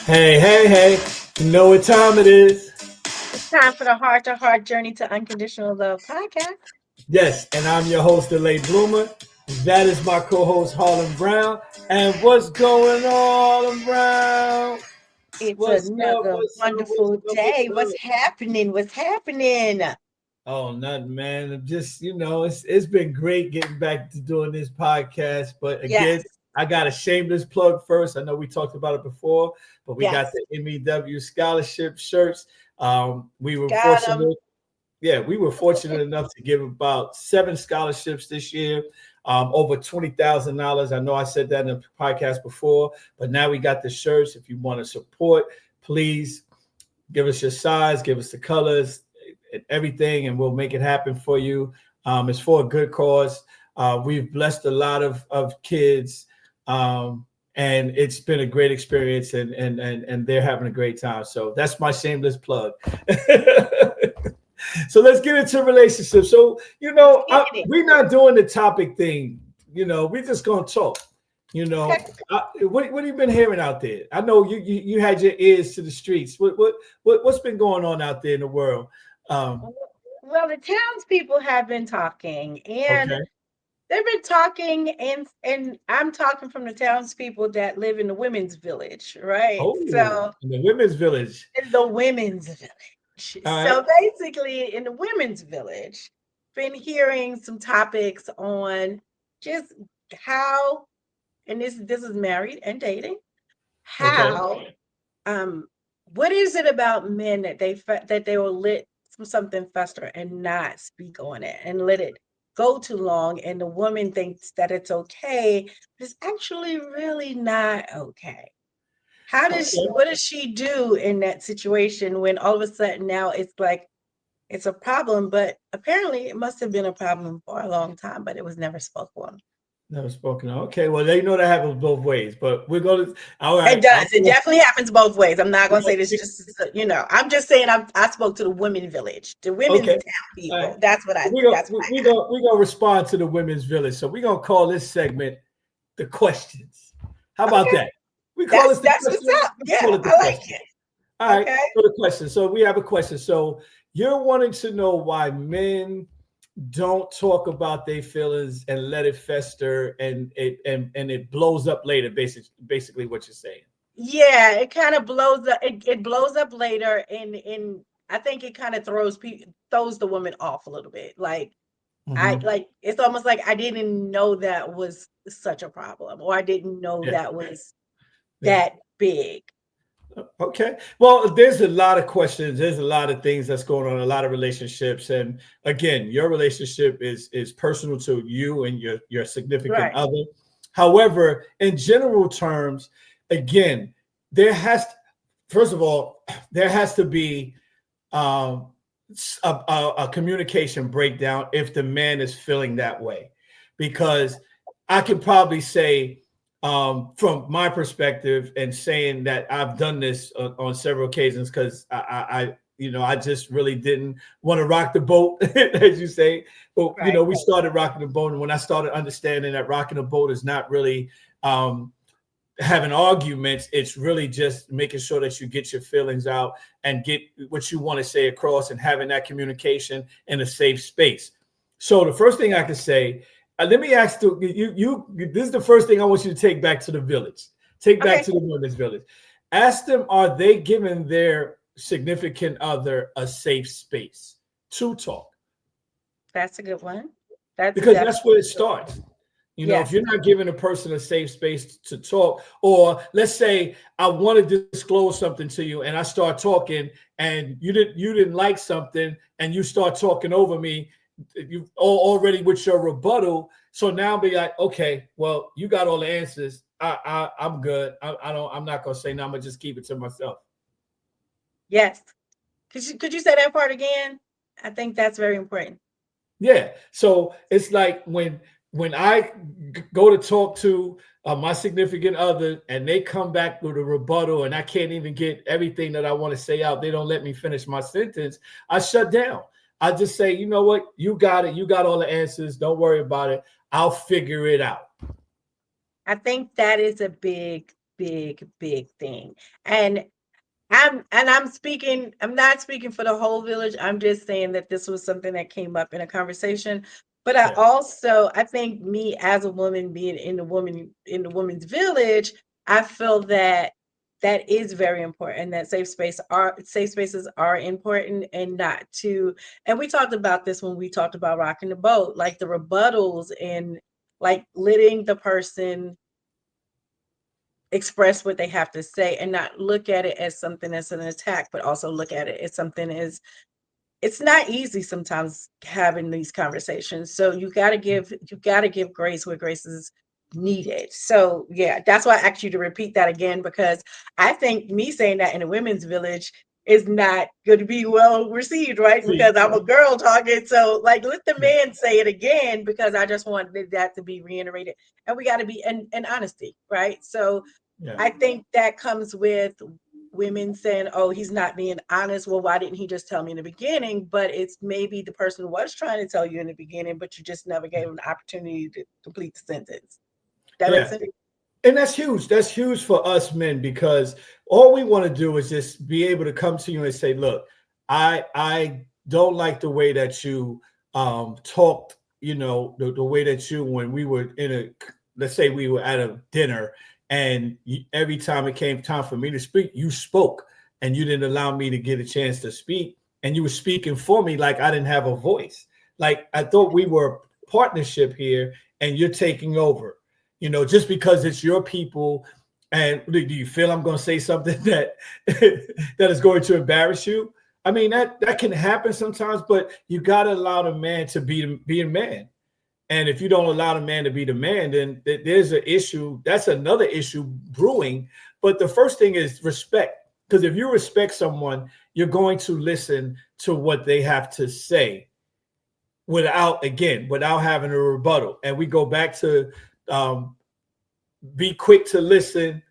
Hey, hey, hey, you know what time it is? It's time for the Heart to Heart Journey to Unconditional Love podcast. Yes, and I'm your host, the late bloomer. That is my co-host, Harlan Brown. And what's going on, Harlan Brown? It's What's up, another what's up, what's wonderful up, what's day. What's up? happening? What's happening? Oh, nothing, man. Just, it's been great getting back to doing this podcast. But again, Yes, I got a shameless plug first. I know we talked about it before, but we got yes. the MEW scholarship shirts. We were Got them. fortunate. Yeah, we were fortunate enough to give about 7 scholarships this year, over $20,000. I know I said that in the podcast before, but now we got the shirts. If you want to support, please give us your size, give us the colors, and everything, and we'll make it happen for you. It's for a good cause. We've blessed a lot of kids, and it's been a great experience, and they're having a great time. So that's my shameless plug. So let's get into relationships. So, Let's get it. we're not doing the topic thing. We're just going to talk. Okay. What have you been hearing out there? I know you had your ears to the streets. What's been going on out there in the world? Um, Well, the townspeople have been talking, and okay. they've been talking, and I'm talking from the townspeople that live in the women's village, right? Oh, So in the women's village. in the women's village. All right. So basically, in the women's village, been hearing some topics on just how, and this is married and dating, Okay. how what is it about men that they will let something fester and not speak on it and let it go too long, and the woman thinks that it's okay, but it's actually really not okay. Okay. What does she do in that situation when all of a sudden now it's like it's a problem, but apparently it must have been a problem for a long time, but it was never spoken on. Never spoken of. Okay. Well, they know that happens both ways, but we're going to. All It right. does. It definitely happens both ways. I'm not gonna say this Okay. I'm just saying I spoke to the women village, the women's Okay. town All right. people. That's what I We're that's what I got. gonna respond to the women's village. So we're gonna call this segment the questions. How about Okay. that? We call this the That's what's questions. up. Let's call Yeah, it the I like question. it. All right. Okay. So the question. So we have a question. So you're wanting to know why men don't talk about their feelings and let it fester, and it blows up later. Basically what you're saying. Yeah, it kind of blows up. It blows up later, and I think it kind of throws the woman off a little bit. Mm-hmm. It's almost like I didn't know that was such a problem, or I didn't know Yeah. that was Yeah. that big. Okay. Well, there's a lot of questions. There's a lot of things that's going on, a lot of relationships. And again, your relationship is personal to you and your significant Right. other. However, in general terms, again, there has first of all, there has to be um, a communication breakdown if the man is feeling that way. Because I could probably say, from my perspective, and saying that I've done this on several occasions, because I just really didn't want to rock the boat, as you say. But Right. we started rocking the boat, and when I started understanding that rocking the boat is not really having arguments, it's really just making sure that you get your feelings out and get what you want to say across, and having that communication in a safe space. So the first thing I can say, let me ask you, this is the first thing I want you to take back to the village, take back Okay. to the women's village. Ask them, are they giving their significant other a safe space to talk? That's a good one. That's Because that's where definitely it a good one. starts. If Yes. you're not giving a person a safe space to talk, or let's say I want to disclose something to you and I start talking, and you didn't like something, and you start talking over me, you already with your rebuttal. So now be like, okay, well, you got all the answers. I'm good. I'm not gonna say no. I'm gonna just keep it to myself. Yes. Could you say that part again? I think that's very important. Yeah. So it's like when I go to talk to my significant other, and they come back with a rebuttal, and I can't even get everything that I want to say out. They don't let me finish my sentence. I shut down. I just say, you know what? You got it. You got all the answers. Don't worry about it. I'll figure it out. I think that is a big big thing. And I'm not speaking for the whole village. I'm just saying that this was something that came up in a conversation. But Yeah. I think me as a woman being in the woman's village, I feel that that is very important, that safe spaces are important, and not to, and we talked about this when we talked about rocking the boat, like the rebuttals and like letting the person express what they have to say and not look at it as something that's an attack, but also look at it as something as, it's not easy sometimes having these conversations. So you got to give grace where grace is needed. So yeah, that's why I asked you to repeat that again, because I think me saying that in a women's village is not going to be well received, right? See, Because I'm a girl talking. So like, let the yeah. man say it again, because I just wanted that to be reiterated. And we got to be in honesty, right? So Yeah. I think that comes with women saying, "Oh, he's not being honest. Well, why didn't he just tell me in the beginning?" But it's maybe the person was trying to tell you in the beginning, but you just never gave him the opportunity to complete the sentence. That makes Yeah. sense. And that's huge. That's huge for us men, because all we want to do is just be able to come to you and say, look, I don't like the way that you talked, the way that you, when we were let's say we were at a dinner, and every time it came time for me to speak, you spoke, and you didn't allow me to get a chance to speak, and you were speaking for me like I didn't have a voice. Like, I thought we were a partnership here, and you're taking over, just because it's your people. And do you feel I'm going to say something that that is going to embarrass you? I mean, that can happen sometimes, but you got to allow the man to be a man. And if you don't allow the man to be the man, then there's an issue. That's another issue brewing. But the first thing is respect. Because if you respect someone, you're going to listen to what they have to say without having a rebuttal. And we go back to um, be quick to listen,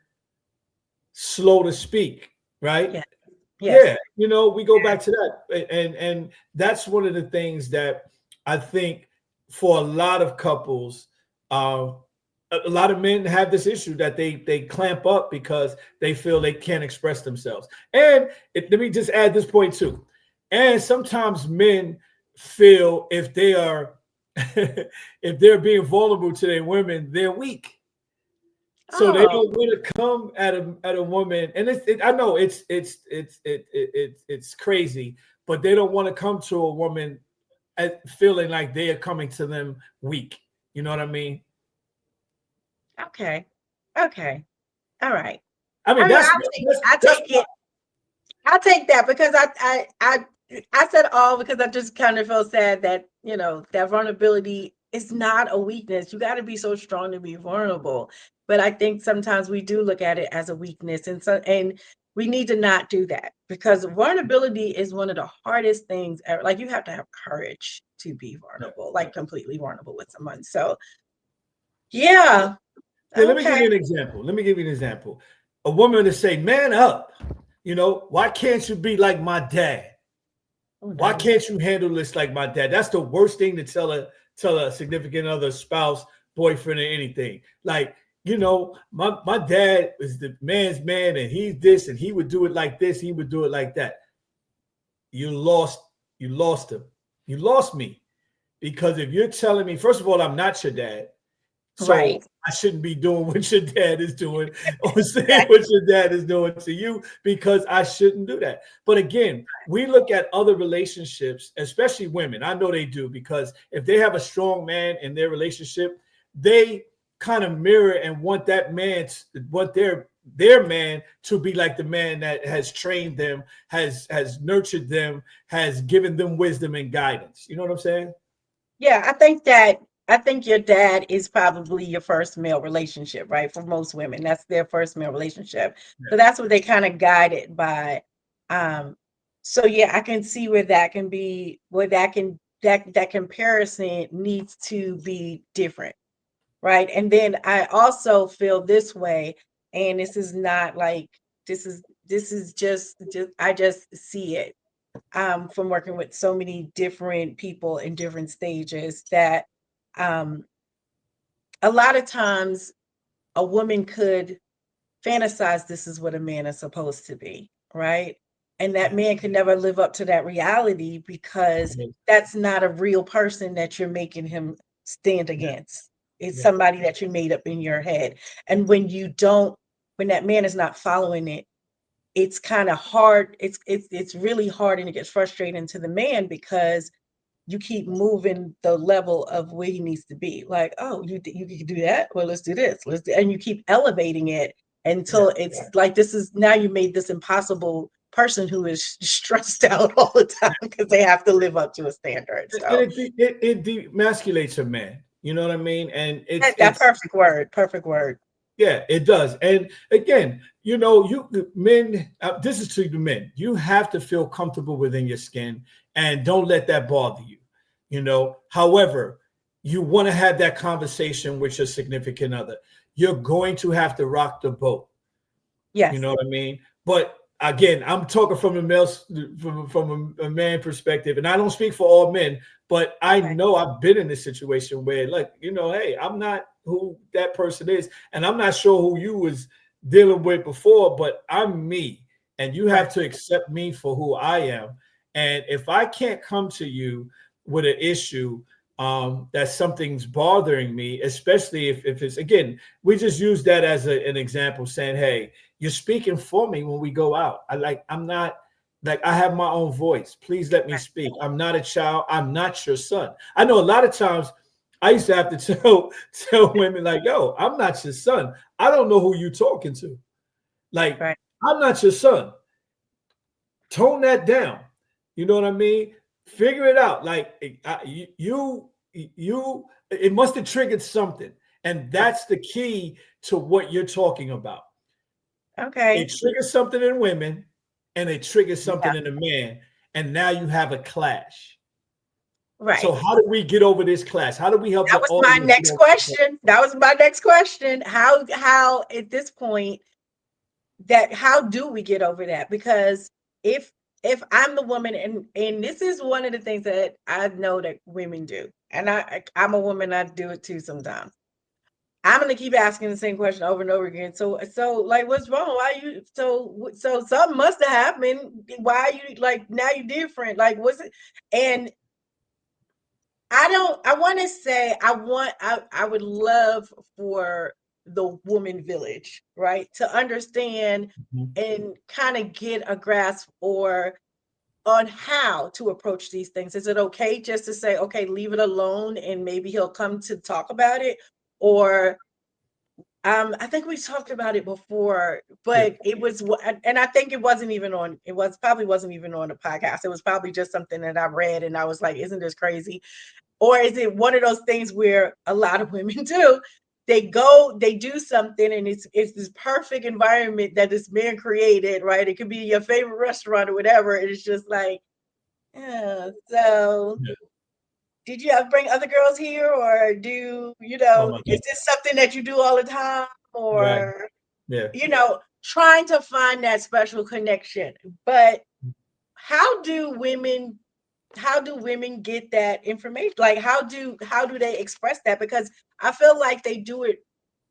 slow to speak, right? Yeah. Yes. Yeah, we go back to that, and that's one of the things that I think for a lot of couples, a lot of men have this issue that they clamp up because they feel they can't express themselves. And let me just add this point too. And sometimes men feel if they are if they're being vulnerable to their women, they're weak. So they Oh, don't want to come at a woman, and I know it's crazy, but they don't want to come to a woman feeling like they are coming to them weak. You know what I mean? okay. Okay. All right. I mean I mean, I that's take it. I take that, because I said all because I just kind of felt sad that, that vulnerability is not a weakness. You got to be so strong to be vulnerable. But I think sometimes we do look at it as a weakness, and we need to not do that, because vulnerability is one of the hardest things ever. Like, you have to have courage to be yeah, vulnerable, yeah. like completely vulnerable with someone. So yeah, Yeah, let me give okay. you an example. Let me give you an example. A woman to say, "Man up," why can't you be like my dad? Oh, Why nice. can't you handle this like my dad? That's the worst thing to tell a significant other, spouse, boyfriend, or anything. Like, my dad is the man's man, and he's this, and he would do it like this, he would do it like that. You lost, you lost him. You lost me. Because if you're telling me, first of all, I'm not your dad. So Right. I shouldn't be doing what your dad is doing, or saying Exactly. what your dad is doing to you, because I shouldn't do that. But again, we look at other relationships, especially women. I know they do, because if they have a strong man in their relationship, they kind of mirror and want that man, want their man to be like the man that has trained them, has nurtured them, has given them wisdom and guidance. You know what I'm saying? Yeah, I think your dad is probably your first male relationship, right? For most women, that's their first male relationship. So that's what they kind of guided by. Um, so yeah, I can see where that can be, where that comparison needs to be different, right? And then I also feel this way, and this is not like, this is just I just see it from working with so many different people in different stages, that um, a lot of times a woman could fantasize this is what a man is supposed to be, right? And that man can never live up to that reality because that's not a real person that you're making him stand against. It's somebody that you made up in your head. And when that man is not following it, it's kind of hard. It's really hard, and it gets frustrating to the man because you keep moving the level of where he needs to be. Like, oh, you can do that. Well, let's do this. And you keep elevating it until it's like this is now you made this impossible person who is stressed out all the time because they have to live up to a standard. So and it demasculates a man. You know what I mean? And that perfect word. Yeah, it does. And again, you know, you men, this is to the men. You have to feel comfortable within your skin and don't let that bother you. You know, however, you want to have that conversation with your significant other. You're going to have to rock the boat. Yes. You know what I mean? But again, I'm talking from a man perspective, and I don't speak for all men, but I know I've been in this situation where, like, you know, hey, I'm not who that person is, and I'm not sure who you was dealing with before, but I'm me, and you have to accept me for who I am. And if I can't come to you with an issue that something's bothering me, especially if it's, again, we just use that as an example, saying, hey, you're speaking for me when we go out. I'm not like, I have my own voice. Please let me speak. I'm not a child. I'm not your son. I know a lot of times I used to have to tell women like, yo, I'm not your son. I don't know who you're talking to. Like, I'm not your son. Tone that down. You know what I mean? Figure it out. Like, it must have triggered something. And that's the key to what you're talking about. Okay. It triggers something in women and it triggers something in a man. And now you have a clash. Right. So how do we get over this clash? How do we help? That was my next question. How at this point, how do we get over that? Because if I'm the woman, and this is one of the things that I know that women do, and I'm a woman, I do it too sometimes. I'm gonna keep asking the same question over and over again. So like, what's wrong? Why you so something must have happened. Why are you like now you're different? Like, what's it? And I want to say I would love for the woman village, right, to understand and kind of get a grasp on how to approach these things. Is it okay just to say, okay, leave it alone and maybe he'll come to talk about it? Or I think we talked about it before, but it was, and I think it probably wasn't even on the podcast. It was probably just something that I read and I was like, isn't this crazy? Or is it one of those things where a lot of women do? They do something, and it's this perfect environment that this man created, right? It could be your favorite restaurant or whatever. And it's just like, did you ever bring other girls here, or is this something that you do all the time, or trying to find that special connection? But how do women get that information? Like, how do they express that? Because I feel like they do it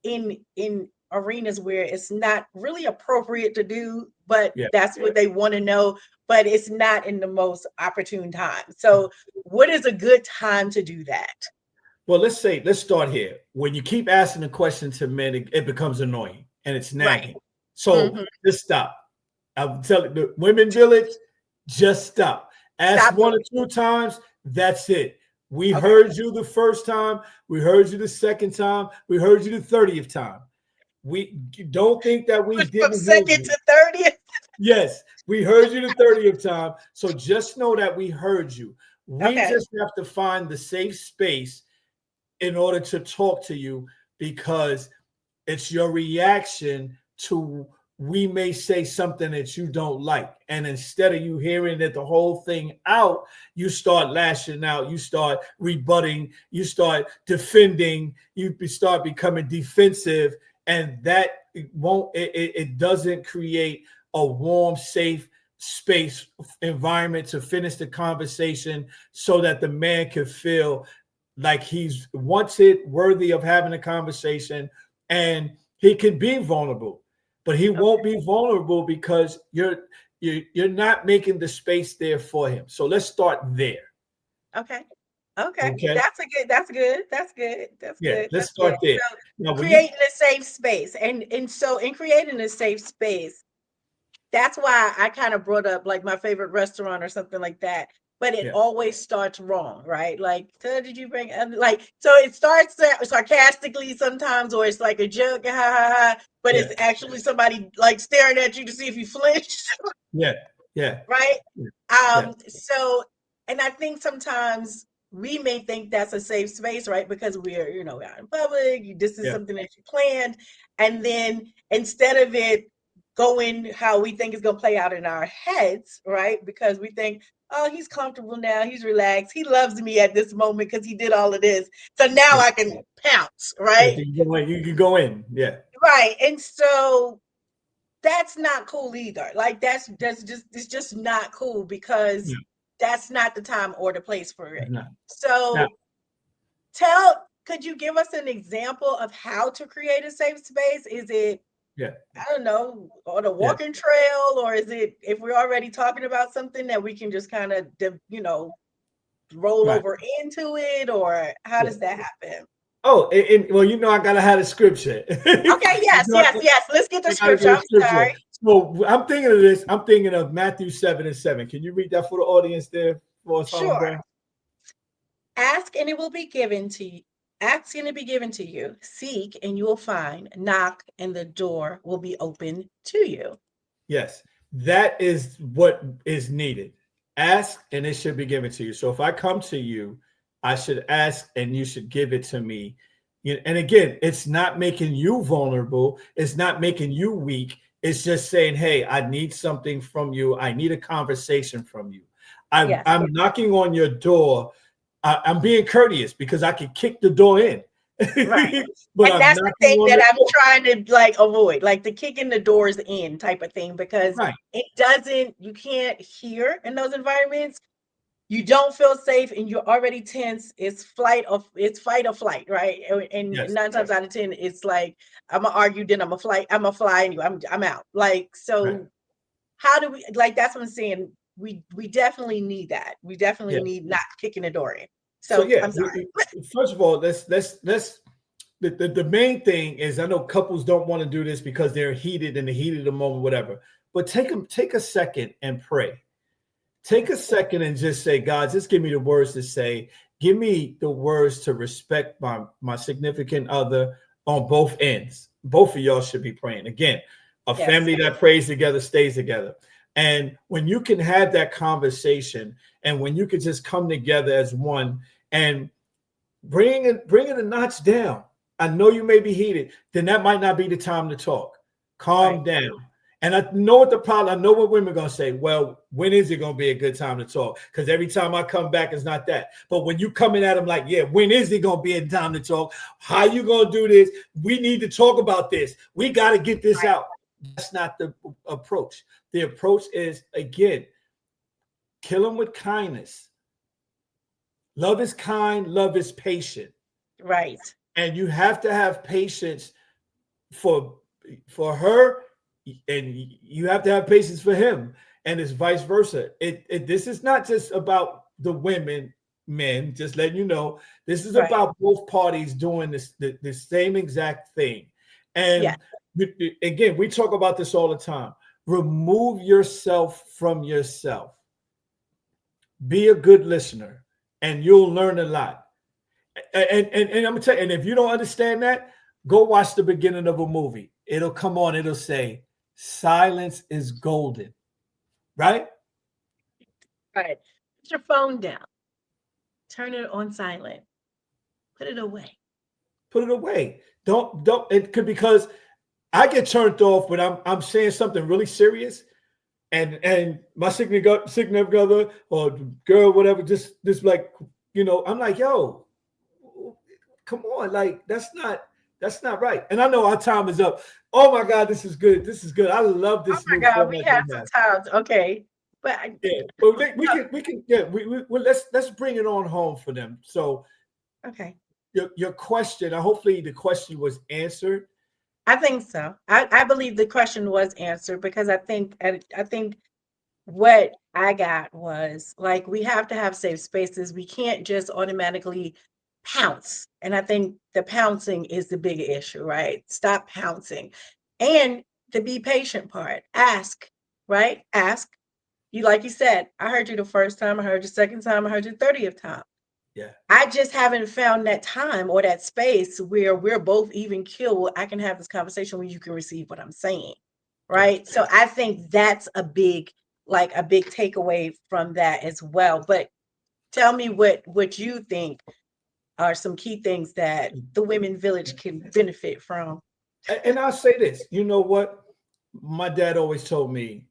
in arenas where it's not really appropriate to do, but that's what they want to know, but it's not in the most opportune time. So what is a good time to do that? Well, let's start here. When you keep asking the question to men, it becomes annoying and it's nagging. So just stop. I'm telling the women village, just stop. Ask one or two times. That's it. We heard you the first time. We heard you the second time. We heard you the 30th time. We don't think that we didn't. From second to 30th. Yes, we heard you the 30th time. So just know that we heard you. We just have to find the safe space in order to talk to you, because it's your reaction to, we may say something that you don't like. And instead of you hearing that the whole thing out, you start lashing out, you start rebutting, you start defending, you start becoming defensive. And that it doesn't create a warm, safe space environment to finish the conversation so that the man can feel like he's wanted, worthy of having a conversation, and he can be vulnerable. but he won't be vulnerable because you're not making the space there for him. So let's start there. Okay. Okay. That's good. That's good. That's Yeah, good. let's That's good. start there. So Now, when you creating a safe space. And so in creating a safe space, that's why I kind of brought up like my favorite restaurant or something like that. But it yeah, always starts wrong, right? Like, so did you bring like so it starts sarcastically sometimes, or it's like a joke, ha ha ha, but yeah, it's actually somebody like staring at you to see if you flinch. yeah, yeah, Right? yeah, yeah, So, and I think sometimes we may think that's a safe space, right? Because we're, out in public, this is yeah, something that you planned. And then instead of it going how we think it's going to play out in our heads, right? Because we think, oh, he's comfortable now, he's relaxed, he loves me at this moment because he did all of this. So now yeah. I can pounce, Yeah, right? you can go in. Yeah, Right. And so that's not cool either. Like that's just it's just not cool because yeah, that's not the time or the place for it's it. not. Now, So could you give us an example of how to create a safe space? Is it, yeah, I don't know, on a yeah, walking trail, or is it if we're already talking about something that we can just kind of roll right. over into it, or how Yeah. does that happen? Oh, well, I gotta have a scripture. Okay, yes, yes, yes. Let's get the I gotta scripture. do a I'm scripture. sorry. So I'm thinking of this. I'm thinking of Matthew 7:7. Can you read that for the audience there for us, Harlem Sure. Brand? Ask and it will be given to you. Ask and it be given to you. Seek and you will find. Knock and the door will be open to you. Yes, that is what is needed. Ask and it should be given to you. So if I come to you, I should ask and you should give it to me. And again, it's not making you vulnerable. It's not making you weak. It's just saying, hey, I need something from you. I need a conversation from you. Yes. I'm knocking on your door. I'm being courteous because I can kick the door in. Right. But And I'm that's the knocking thing on that the I'm door. trying to like avoid, like the kicking the doors in type of thing, because Right. you can't hear in those environments. You don't feel safe and you're already tense. It's fight or flight, right? And Yes. 9 times out of 10, it's like I'm gonna argue, then I'm gonna fly anyway. I'm out. Like, Right. so how do we, like, that's what I'm saying. We definitely need that. We definitely Yeah. need not kicking the door in. So So yeah, I'm sorry. first of all, let's the main thing is I know couples don't want to do this because they're heated in the heat of the moment, whatever. But take a second and pray. Take a second and just say, God, just give me the words to say. Give me the words to respect my significant other on both ends. Both of y'all should be praying. Again, a Yes. family that prays together stays together. And when you can have that conversation and when you can just come together as one and bring it a notch down. I know you may be heated, then that might not be the time to talk. Right. Calm down. And I know what the problem, I know what women are going to say. Well, when is it going to be a good time to talk? Because every time I come back, it's not that. But when you coming at them like, yeah, when is it going to be a time to talk? How you going to do this? We need to talk about this. We got to get this out. That's not the approach. The approach is, again, kill them with kindness. Love is kind, love is patient. Right. And you have to have patience for her, and you have to have patience for him, and it's vice versa. This is not just about the women, men. Just letting you know, this is Right. about both parties doing the same exact thing. Yeah. And again, we talk about this all the time. Remove yourself from yourself. Be a good listener, and you'll learn a lot. And I'm gonna tell you, and if you don't understand that, go watch the beginning of a movie. It'll come on, it'll say, silence is golden, right? Right. Put your phone down. Turn it on silent. Put it away. Put it away. Don't it could because I get turned off when I'm saying something really serious, and my significant other or girl, whatever, just like, I'm like, yo, come on, like that's not right. And I know our time is up. Oh my God, this is good. This is good. I love Oh this my new God, we format have we some have. times. Okay. But Yeah, but we can yeah, well, let's bring it on home for them. So okay. your question, hopefully the question was answered. I think so. I believe the question was answered because I think what I got was like we have to have safe spaces. We can't just automatically pounce. And I think the pouncing is the big issue, right? Stop pouncing. And the be patient part. Ask, right? Ask. You like you said, I heard you the first time, I heard you second time, I heard you 30th time. Yeah. I just haven't found that time or that space where we're both even killed. I can have this conversation where you can receive what I'm saying. Right. So I think that's a big takeaway from that as well. But tell me what you think are some key things that the women village can benefit from. And I'll say this, you know what? My dad always told me,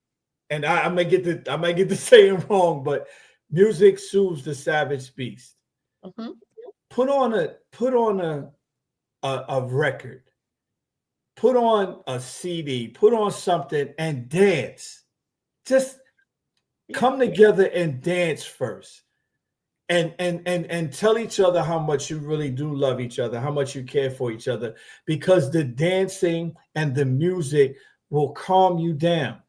and I might get the saying wrong, but music soothes the savage beast. Mhm. Put on a record, put on a CD, put on something and dance. Just Yeah. come together and dance first. And tell each other how much you really do love each other, how much you care for each other, because the dancing and the music will calm you down.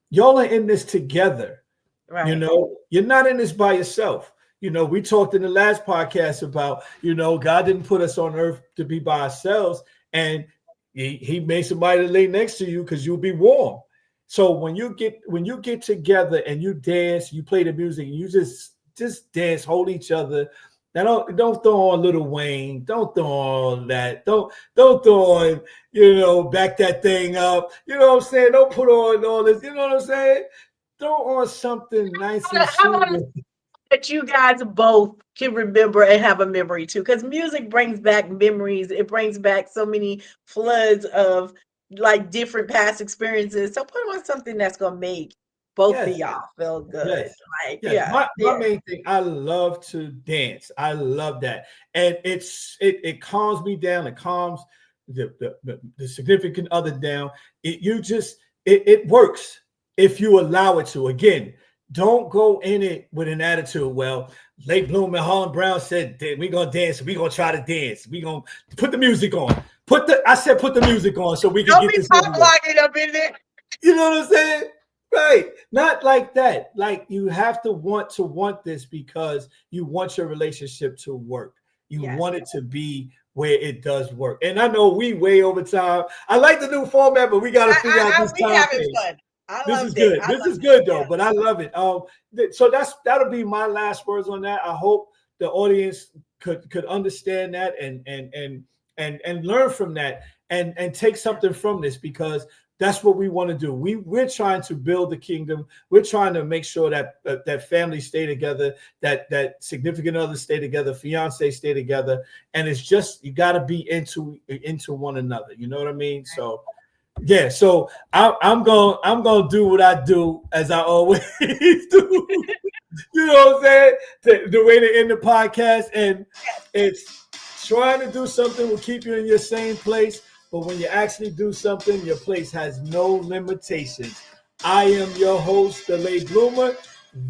Y'all are in this together. Right. You're not in this by yourself. We talked in the last podcast about, God didn't put us on earth to be by ourselves, and he made somebody to lay next to you because you'll be warm. So when you get together and you dance, you play the music, and you just dance, hold each other. Now don't throw on Little Wayne. Don't throw on that. Don't throw on, back that thing up. You know what I'm saying? Don't put on all this. You know what I'm saying? Throw on something nice and How about soothing. that you guys both can remember and have a memory too? Because music brings back memories. It brings back so many floods of like different past experiences. So put on something that's gonna make both of Yes, y'all feel good. yes, Like, yes. yeah, My yeah. main thing, I love to dance. I love that, and it calms me down. It calms the significant other down. It works if you allow it to. Again, don't go in it with an attitude. Well, Lake Bloom and Harlan Brown said we're gonna dance. We're gonna try to dance. We're gonna put the music on. I said put the music on so we can Don't get be this over pop with. locking up in there. You know what I'm saying? Right. Not like that. Like you have to want this because you want your relationship to work. You Yes. want it to be where it does work. And I know we way over time. I like the new format, but we got to figure out this We time having thing. fun. I This is loved it. good. I This is loved it. good though, Yeah. but I love it. So that'll be my last words on that. I hope the audience could understand that and learn from that and take something from this, because that's what we want to do. We're trying to build the kingdom. We're trying to make sure that that families stay together, that significant others stay together, fiancés stay together, and it's just you got to be into one another. You know what I mean? So yeah. So I'm gonna do what I do as I always do. You know what I'm saying? The way to end the podcast, and it's trying to do something will keep you in your same place, but when you actually do something, your place has no limitations. I am your host, the Late Bloomer.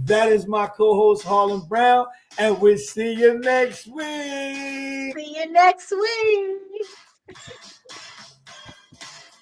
That is my co-host, Harlan Brown, and we'll see you next week. See you next week.